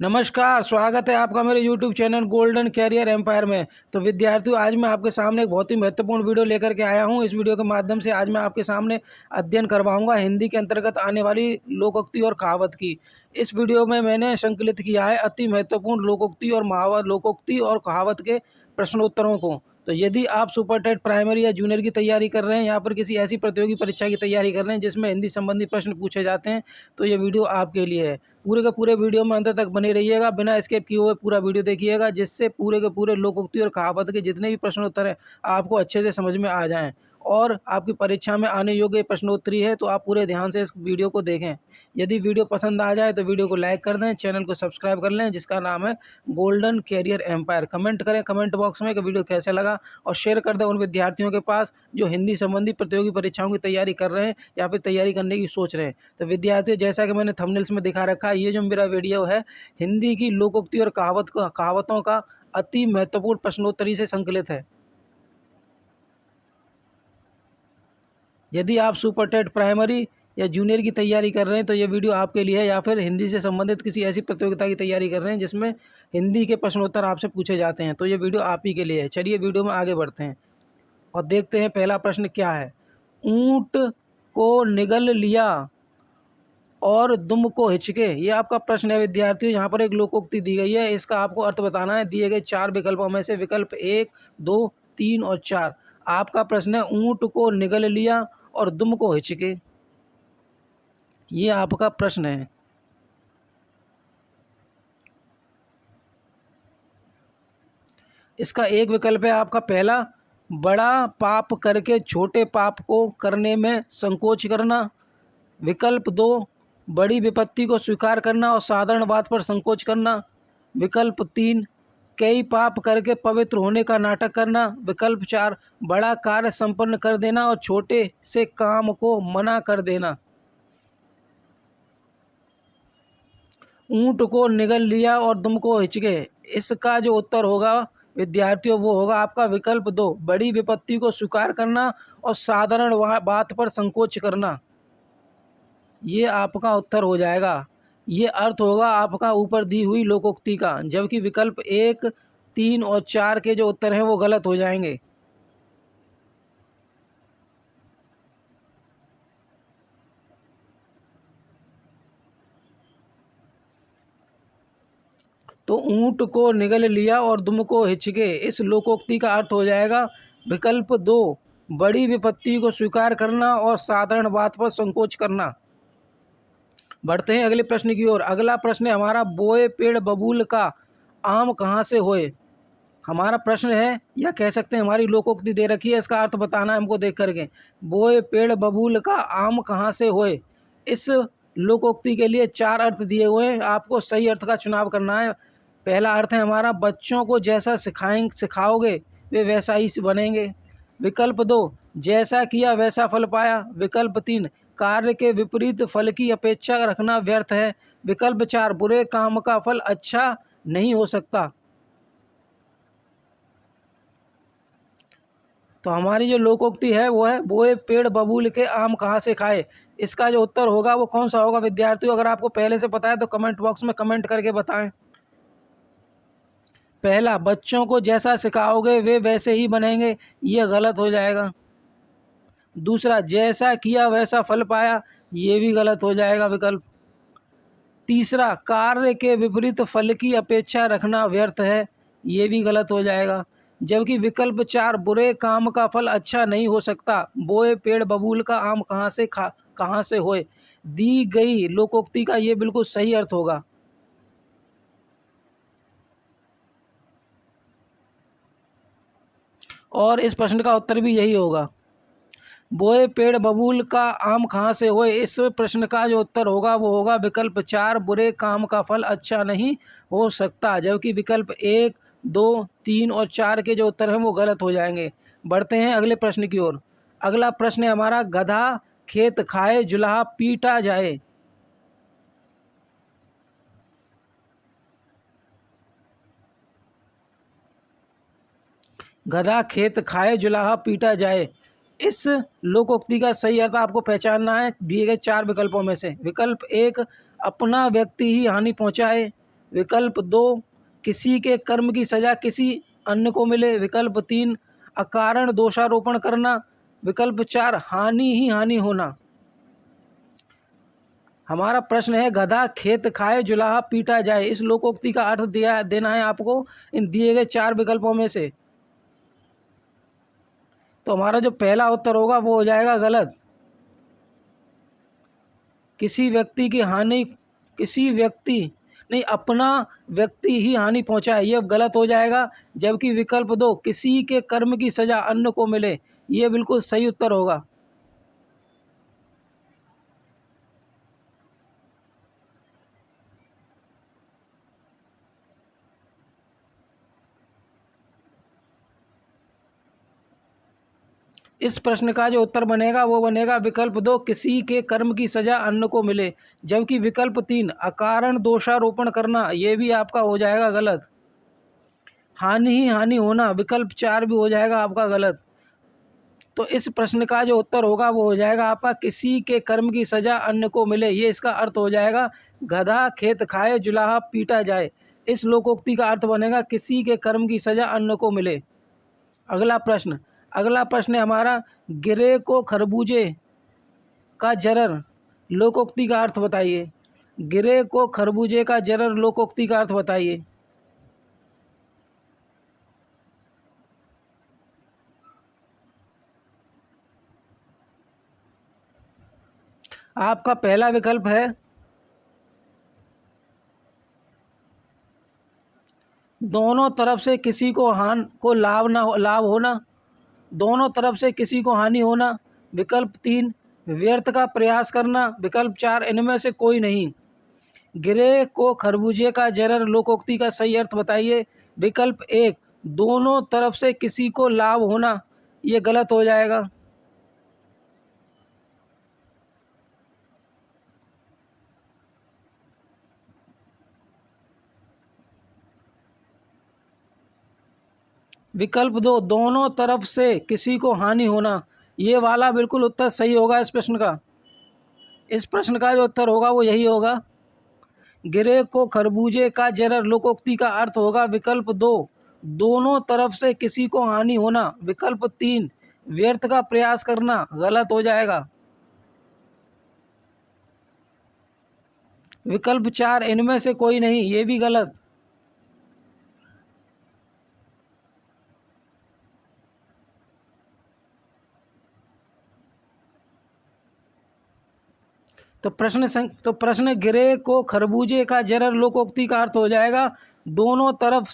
नमस्कार, स्वागत है आपका मेरे YouTube channel golden career empire में। तो विद्यार्थियों, आज मैं आपके सामने एक बहुत ही महत्वपूर्ण वीडियो लेकर के आया हूं। इस वीडियो के माध्यम से आज मैं आपके सामने अध्ययन करवाऊंगा हिंदी के अंतर्गत आने वाली लोकोक्ति और कहावत की। इस वीडियो में मैंने संकलित किया है अति महत्वपूर्ण लोकोक्ति और कहावत के प्रश्नोत्तरों को। तो यदि आप सुपर टेट प्राइमरी या जूनियर की तैयारी कर रहे हैं या फिर किसी ऐसी प्रतियोगी परीक्षा की तैयारी कर रहे हैं जिसमें हिंदी संबंधी प्रश्न पूछे जाते हैं, तो ये वीडियो आपके लिए है। पूरे के पूरे वीडियो में अंत तक बने रहिएगा, बिना स्किप किए हुए पूरा वीडियो देखिएगा, जिससे पूरे के पूरे लोकोक्ति और कहावत के जितने भी प्रश्नोत्तर हैं आपको अच्छे से समझ में आ जाएं और आपकी परीक्षा में आने योग्य प्रश्नोत्तरी है। तो आप पूरे ध्यान से इस वीडियो को देखें। यदि वीडियो पसंद आ जाए तो वीडियो को लाइक कर दें, चैनल को सब्सक्राइब कर लें जिसका नाम है गोल्डन कैरियर एम्पायर। कमेंट करें कमेंट बॉक्स में कि वीडियो कैसे लगा, और शेयर कर दें उन विद्यार्थियों के पास जो हिंदी संबंधी प्रतियोगी परीक्षाओं की तैयारी कर रहे हैं या फिर तैयारी करने की सोच रहे हैं। तो विद्यार्थियों, जैसा कि मैंने थंबनेल्स में दिखा रखा है, ये जो मेरा वीडियो है हिंदी की लोकोक्ति और कहावतों का अति महत्वपूर्ण प्रश्नोत्तरी से संकलित है। यदि आप सुपर टेट प्राइमरी या जूनियर की तैयारी कर रहे हैं तो ये वीडियो आपके लिए है, या फिर हिंदी से संबंधित किसी ऐसी प्रतियोगिता की तैयारी कर रहे हैं जिसमें हिंदी के प्रश्नोत्तर आपसे पूछे जाते हैं, तो ये वीडियो आप ही के लिए है। चलिए वीडियो में आगे बढ़ते हैं और देखते हैं पहला प्रश्न क्या है। ऊंट को निगल लिया और दुम को हिचके, ये आपका प्रश्न है विद्यार्थियों। यहाँ पर एक लोकोक्ति दी गई है, इसका आपको अर्थ बताना है। दिए गए 4 विकल्पों में से विकल्प 1, 2, 3 और 4। आपका प्रश्न है ऊंट को निगल लिया और दुम को हिचके, ये आपका प्रश्न है। इसका एक विकल्प है आपका पहला, बड़ा पाप करके छोटे पाप को करने में संकोच करना। विकल्प 2, बड़ी विपत्ति को स्वीकार करना और साधारण बात पर संकोच करना। विकल्प 3, कई पाप करके पवित्र होने का नाटक करना। विकल्प 4, बड़ा कार्य संपन्न कर देना और छोटे से काम को मना कर देना। ऊंट को निगल लिया और दुम को हिचके, इसका जो उत्तर होगा विद्यार्थियों वो होगा आपका विकल्प 2, बड़ी विपत्ति को स्वीकार करना और साधारण बात पर संकोच करना। ये आपका उत्तर हो जाएगा। ये अर्थ होगा आपका ऊपर दी हुई लोकोक्ति का, जबकि विकल्प 1, 3 और 4 के जो उत्तर हैं वो गलत हो जाएंगे। तो ऊंट को निगल लिया और दुम को हिचके, इस लोकोक्ति का अर्थ हो जाएगा विकल्प 2, बड़ी विपत्ति को स्वीकार करना और साधारण बात पर संकोच करना। बढ़ते हैं अगले प्रश्न की ओर। अगला प्रश्न है हमारा, बोए पेड़ बबूल का आम कहाँ से होए। हमारा प्रश्न है, या कह सकते हैं हमारी लोकोक्ति दे रखी है, इसका अर्थ बताना है हमको देख करके। बोए पेड़ बबूल का आम कहाँ से होए, इस लोकोक्ति के लिए 4 अर्थ दिए हुए हैं, आपको सही अर्थ का चुनाव करना है। पहला अर्थ है हमारा, बच्चों को जैसा सिखाओगे वे वैसा ही बनेंगे। विकल्प 2, जैसा किया वैसा फल पाया। विकल्प 3, कार्य के विपरीत फल की अपेक्षा रखना व्यर्थ है। विकल्प 4, बुरे काम का फल अच्छा नहीं हो सकता। तो हमारी जो लोकोक्ति है वो है, बोए पेड़ बबूल के आम कहाँ से खाए। इसका जो उत्तर होगा वो कौन सा होगा विद्यार्थियों, अगर आपको पहले से पता है तो कमेंट बॉक्स में कमेंट करके बताएं। पहला, बच्चों को जैसा सिखाओगे वे वैसे ही बनेंगे, ये गलत हो जाएगा। दूसरा, जैसा किया वैसा फल पाया, ये भी गलत हो जाएगा विकल्प। तीसरा, कार्य के विपरीत फल की अपेक्षा रखना व्यर्थ है, ये भी गलत हो जाएगा। जबकि विकल्प 4, बुरे काम का फल अच्छा नहीं हो सकता, बोए पेड़ बबूल का आम कहाँ से होए, दी गई लोकोक्ति का ये बिल्कुल सही अर्थ होगा। और इस प्रश्न का उत्तर भी यही होगा। बोए पेड़ बबूल का आम कहाँ से होए, इस प्रश्न का जो उत्तर होगा वो होगा विकल्प 4, बुरे काम का फल अच्छा नहीं हो सकता। जबकि विकल्प 1, 2, 3 और 4 के जो उत्तर हैं वो गलत हो जाएंगे। बढ़ते हैं अगले प्रश्न की ओर। अगला प्रश्न है हमारा, गधा खेत खाए जुलाहा पीटा जाए। गधा खेत खाए जुलाहा पीटा जाए, इस लोकोक्ति का सही अर्थ आपको पहचानना है दिए गए 4 विकल्पों में से। विकल्प 1, अपना व्यक्ति ही हानि पहुंचाए। विकल्प 2 किसी के कर्म की सजा किसी अन्य को मिले। विकल्प 3 अकारण दोषारोपण करना। विकल्प 4 हानि ही हानि होना। हमारा प्रश्न है गधा खेत खाए जुलाहा पीटा जाए, इस लोकोक्ति का अर्थ देना है आपको इन दिए गए 4 विकल्पों में से। तो हमारा जो पहला उत्तर होगा वो हो जाएगा गलत। किसी व्यक्ति की हानि, किसी व्यक्ति नहीं, अपना व्यक्ति ही हानि पहुंचाए, ये गलत हो जाएगा। जबकि विकल्प 2 किसी के कर्म की सजा अन्य को मिले, ये बिल्कुल सही उत्तर होगा। इस प्रश्न का जो उत्तर बनेगा वो बनेगा विकल्प 2 किसी के कर्म की सजा अन्य को मिले। जबकि विकल्प 3 अकारण दोषारोपण करना, ये भी आपका हो जाएगा गलत। हानि ही हानि होना, विकल्प 4 भी हो जाएगा आपका गलत। तो इस प्रश्न का जो उत्तर होगा वो हो जाएगा आपका किसी के कर्म की सजा अन्य को मिले, ये इसका अर्थ हो जाएगा गधा खेत खाए जुलाहा पीटा जाए। इस लोकोक्ति का अर्थ बनेगा किसी के कर्म की सजा अन्य को मिले। अगला प्रश्न है हमारा गिरे को खरबूजे का जरर, लोकोक्ति का अर्थ बताइए। गिरे को खरबूजे का जरर, लोकोक्ति का अर्थ बताइए। आपका पहला विकल्प है दोनों तरफ से किसी को लाभ होना, दोनों तरफ से किसी को हानि होना। विकल्प 3 व्यर्थ का प्रयास करना। विकल्प 4 इनमें से कोई नहीं। गिरे को खरबूजे का जरर, लोकोक्ति का सही अर्थ बताइए। विकल्प 1 दोनों तरफ से किसी को लाभ होना, ये गलत हो जाएगा। विकल्प 2 दोनों तरफ से किसी को हानि होना, ये वाला बिल्कुल उत्तर सही होगा इस प्रश्न का। इस प्रश्न का जो उत्तर होगा वो यही होगा। गिरे को खरबूजे का जरर, लोकोक्ति का अर्थ होगा विकल्प 2 दोनों तरफ से किसी को हानि होना। विकल्प 3 व्यर्थ का प्रयास करना, गलत हो जाएगा। विकल्प 4 इनमें से कोई नहीं, ये भी गलत। तो प्रश्न गिरे को खरबूजे का जरर, लोकोक्ति का अर्थ हो जाएगा दोनों तरफ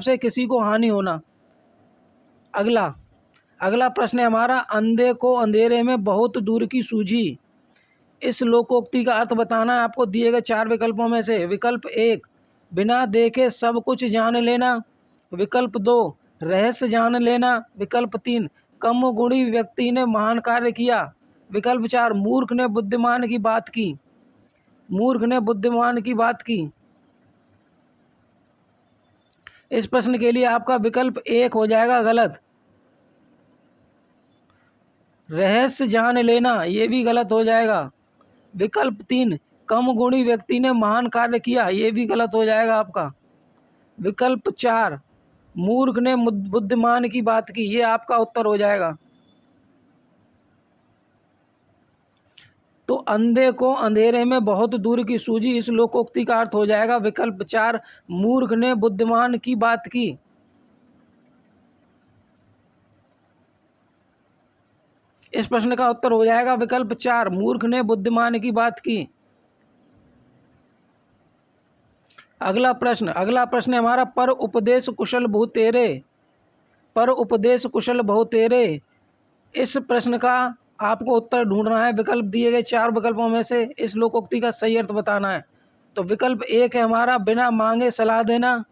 से किसी को हानि होना। अगला प्रश्न है हमारा अंधे को अंधेरे में बहुत दूर की सूझी, इस लोकोक्ति का अर्थ बताना है आपको दिए गए 4 विकल्पों में से। विकल्प 1 बिना देखे सब कुछ जान लेना। विकल्प 2 रहस्य जान लेना। विकल्प 3 कम गुणी व्यक्ति ने महान कार्य किया। विकल्प 4 मूर्ख ने बुद्धिमान की बात की। इस प्रश्न के लिए आपका विकल्प 1 हो जाएगा गलत। रहस्य जान लेना, ये भी गलत हो जाएगा। विकल्प 3 कम गुणी व्यक्ति ने महान कार्य किया, ये भी गलत हो जाएगा आपका। विकल्प 4 मूर्ख ने बुद्धिमान की बात की, ये आपका उत्तर हो जाएगा। तो अंधे को अंधेरे में बहुत दूर की सूझी, इस लोकोक्ति का अर्थ हो जाएगा विकल्प 4 मूर्ख ने बुद्धिमान की बात की। इस प्रश्न का उत्तर हो जाएगा विकल्प 4 मूर्ख ने बुद्धिमान की बात की। अगला प्रश्न है हमारा पर उपदेश कुशल बहु तेरे, इस प्रश्न का आपको उत्तर ढूंढना है। विकल्प दिए गए 4 विकल्पों में से इस लोकोक्ति का सही अर्थ बताना है। तो विकल्प 1 है हमारा बिना मांगे सलाह देना,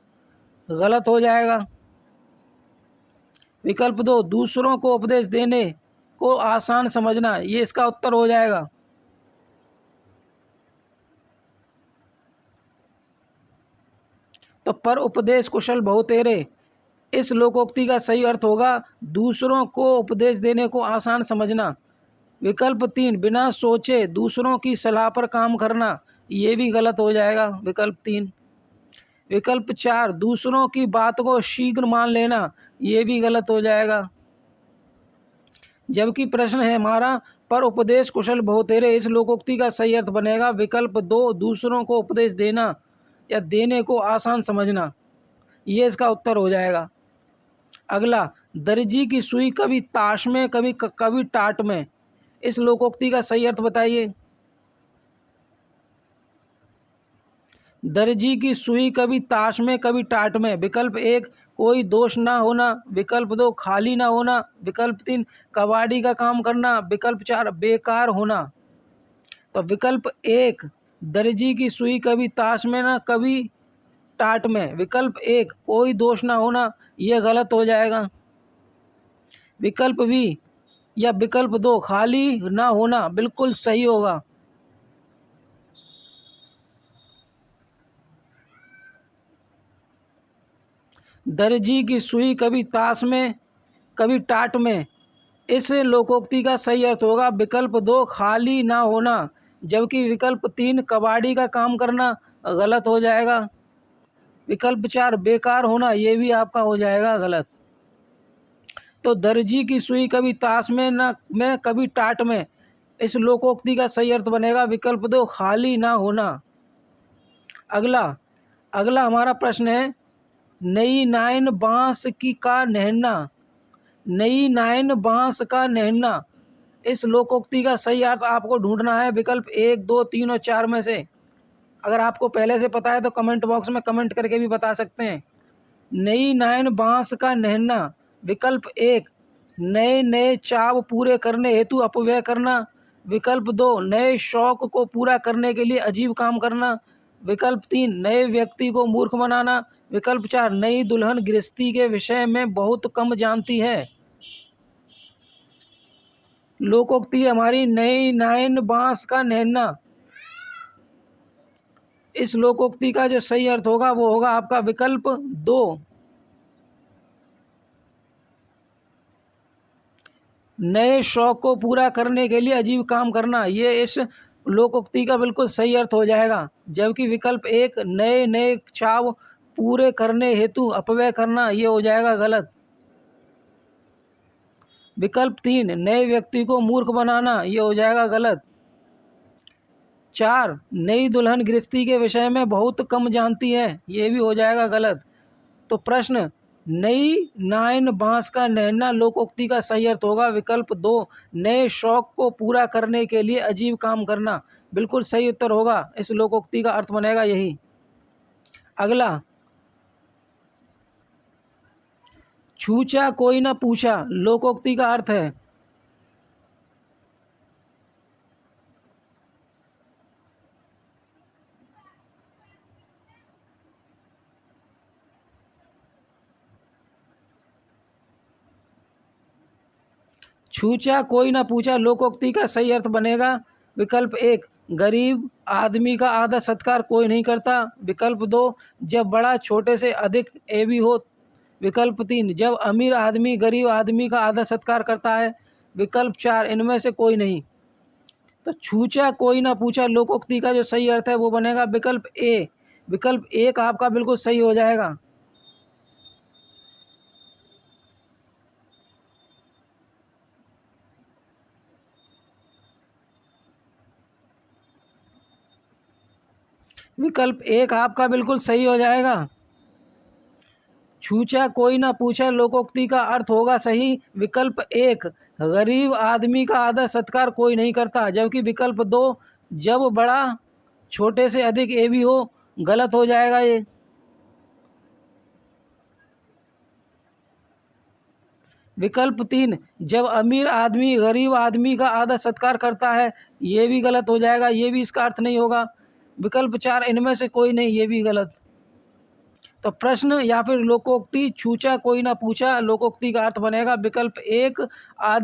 गलत हो जाएगा। विकल्प 2 दूसरों को उपदेश देने को आसान समझना, ये इसका उत्तर हो जाएगा। तो पर उपदेश कुशल बहु तेरे, इस लोकोक्ति का सही अर्थ होगा दूसरों को उपदेश देने को आसान समझना। विकल्प 3 बिना सोचे दूसरों की सलाह पर काम करना। ये भी गलत हो जाएगा विकल्प 3। विकल्प 4 दूसरों की बात को शीघ्र मान लेना, ये भी गलत हो जाएगा। जबकि प्रश्न है हमारा, पर उपदेश कुशल बहुतेरे, इस लोकोक्ति का सही अर्थ बनेगा विकल्प 2 दूसरों को उपदेश देना या देने को आसान समझना, ये इसका उत्तर हो जाएगा। अगला, दर्जी की सुई कभी ताश में कभी टाट में, इस लोकोक्ति का सही अर्थ बताइए। दर्जी की सुई कभी ताश में कभी टाट में, विकल्प 1 कोई दोष ना होना, विकल्प 2 खाली ना होना, विकल्प 3 कबाड़ी का काम करना, विकल्प 4 बेकार होना। तो विकल्प 1 दर्जी की सुई कभी ताश में ना कभी टाट में, विकल्प 1 कोई दोष ना होना, ये गलत हो जाएगा। विकल्प बी या विकल्प 2 खाली ना होना बिल्कुल सही होगा। दर्जी की सुई कभी ताश में कभी टाट में, इस लोकोक्ति का सही अर्थ होगा विकल्प 2 खाली ना होना, जबकि विकल्प 3 कबाड़ी का काम करना गलत हो जाएगा। विकल्प 4 बेकार होना, ये भी आपका हो जाएगा गलत। तो दर्जी की सुई कभी ताश में कभी टाट में, इस लोकोक्ति का सही अर्थ बनेगा विकल्प 2 खाली ना होना। अगला हमारा प्रश्न है, नई नाइन बांस की का नहना, नई नाइन बांस का नहना, इस लोकोक्ति का सही अर्थ आपको ढूंढना है विकल्प 1 2 3 और 4 में से। अगर आपको पहले से पता है तो कमेंट बॉक्स में कमेंट करके भी बता सकते हैं। नई नाइन बांस का नहना, विकल्प 1 नए नए चाव पूरे करने हेतु अपव्यय करना, विकल्प 2 नए शौक को पूरा करने के लिए अजीब काम करना, विकल्प 3 नए व्यक्ति को मूर्ख बनाना, विकल्प 4 नई दुल्हन गृहस्थी के विषय में बहुत कम जानती है। लोकोक्ति हमारी नई नाइन बांस का नहना, इस लोकोक्ति का जो सही अर्थ होगा वो होगा आपका विकल्प 2 नए शौक को पूरा करने के लिए अजीब काम करना, ये इस लोकोक्ति का बिल्कुल सही अर्थ हो जाएगा। जबकि विकल्प 1 नए नए चाव पूरे करने हेतु अपव्यय करना, ये हो जाएगा गलत। विकल्प 3 नए व्यक्ति को मूर्ख बनाना, ये हो जाएगा गलत। 4 नई दुल्हन गृहस्थी के विषय में बहुत कम जानती है, ये भी हो जाएगा गलत। तो प्रश्न, नई नाइन बांस का नहना लोकोक्ति का सही अर्थ होगा विकल्प 2 नए शौक को पूरा करने के लिए अजीब काम करना, बिल्कुल सही उत्तर होगा। इस लोकोक्ति का अर्थ बनेगा यही। अगला, छूचा कोई ना पूछा, लोकोक्ति का अर्थ है। छूचा कोई ना पूछा लोकोक्ति का सही अर्थ बनेगा विकल्प 1 गरीब आदमी का आदर सत्कार कोई नहीं करता, विकल्प 2 जब बड़ा छोटे से अधिक एवी हो, विकल्प 3 जब अमीर आदमी गरीब आदमी का आदर सत्कार करता है, विकल्प 4 इनमें से कोई नहीं। तो छूचा कोई ना पूछा लोकोक्ति का जो सही अर्थ है वो बनेगा विकल्प ए, विकल्प 1 आपका बिल्कुल सही हो जाएगा। विकल्प 1 आपका बिल्कुल सही हो जाएगा। छूचा कोई ना पूछा लोकोक्ति का अर्थ होगा सही विकल्प 1 गरीब आदमी का आदर सत्कार कोई नहीं करता, जबकि विकल्प 2 जब बड़ा छोटे से अधिक ए भी हो, गलत हो जाएगा ये। विकल्प 3 जब अमीर आदमी गरीब आदमी का आदर सत्कार करता है, ये भी गलत हो जाएगा, ये भी इसका अर्थ नहीं होगा। विकल्प 4 इनमें से कोई नहीं, ये भी गलत। तो प्रश्न या फिर लोकोक्ति छूचा कोई ना पूछा लोकोक्ति का अर्थ बनेगा विकल्प 1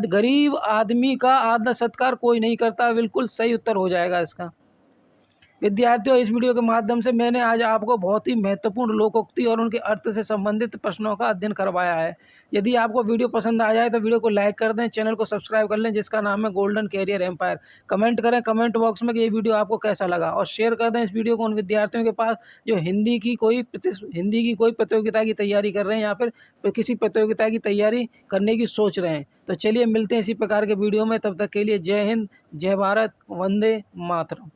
गरीब आदमी का आदर सत्कार कोई नहीं करता, बिल्कुल सही उत्तर हो जाएगा इसका। विद्यार्थियों, इस वीडियो के माध्यम से मैंने आज आपको बहुत ही महत्वपूर्ण लोकोक्ति और उनके अर्थ से संबंधित प्रश्नों का अध्ययन करवाया है। यदि आपको वीडियो पसंद आ जाए तो वीडियो को लाइक कर दें, चैनल को सब्सक्राइब कर लें जिसका नाम है गोल्डन कैरियर एम्पायर। कमेंट करें कमेंट बॉक्स में कि ये वीडियो आपको कैसा लगा, और शेयर कर दें इस वीडियो को उन विद्यार्थियों के पास जो हिंदी की कोई प्रतियोगिता की तैयारी कर रहे हैं या फिर किसी प्रतियोगिता की तैयारी करने की सोच रहे हैं। तो चलिए मिलते हैं इसी प्रकार के वीडियो में, तब तक के लिए जय हिंद, जय भारत, वंदे मातरम।